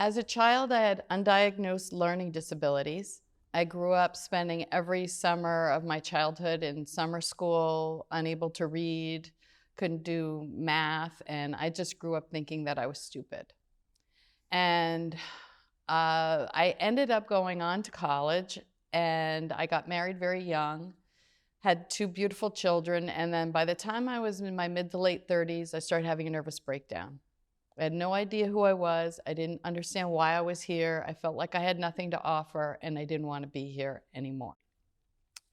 As a child, I had undiagnosed learning disabilities. I grew up spending every summer of my childhood in summer school, unable to read, couldn't do math, and I just grew up thinking that I was stupid. And I ended up going on to college, and I got married very young, had two beautiful children, and then by the time I was in my mid to late 30s, I started having a nervous breakdown. I had no idea who I was. I didn't understand why I was here. I felt like I had nothing to offer, and I didn't want to be here anymore.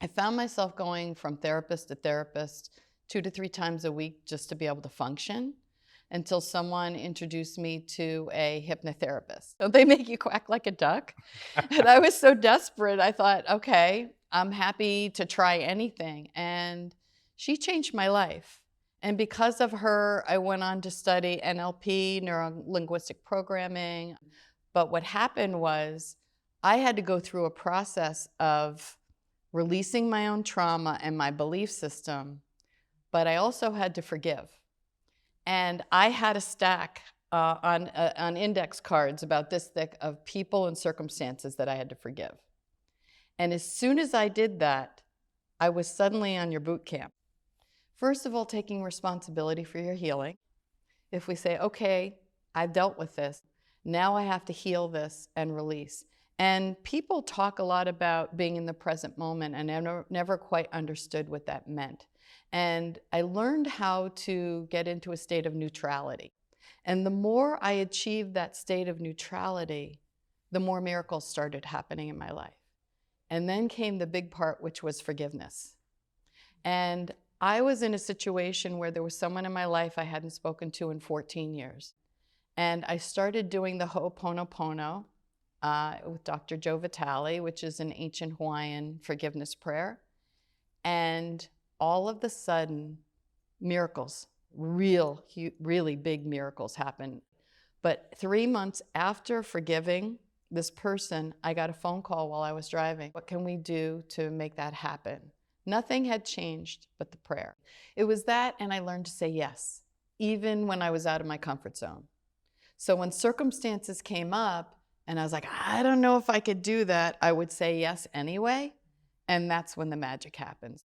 I found myself going from therapist to therapist 2 to 3 times a week just to be able to function until someone introduced me to a hypnotherapist. So they make you quack like a duck. And I was so desperate, I thought, okay, I'm happy to try anything. And she changed my life. And because of her, I went on to study NLP, neuro-linguistic programming. But what happened was I had to go through a process of releasing my own trauma and my belief system, but I also had to forgive. And I had a stack on index cards about this thick of people and circumstances that I had to forgive. And as soon as I did that, I was suddenly on your boot camp. First of all, taking responsibility for your healing. If we say, okay, I've dealt with this, now I have to heal this and release. And people talk a lot about being in the present moment, and I never quite understood what that meant. And I learned how to get into a state of neutrality. And the more I achieved that state of neutrality, the more miracles started happening in my life. And then came the big part, which was forgiveness. And I was in a situation where there was someone in my life I hadn't spoken to in 14 years. And I started doing the Ho'oponopono with Dr. Joe Vitale, which is an ancient Hawaiian forgiveness prayer. And all of a sudden, miracles, really big miracles happened. But 3 months after forgiving this person, I got a phone call while I was driving. What can we do to make that happen? Nothing had changed but the prayer. It was that, and I learned to say yes, even when I was out of my comfort zone. So when circumstances came up, and I was like, I don't know if I could do that, I would say yes anyway, and that's when the magic happens.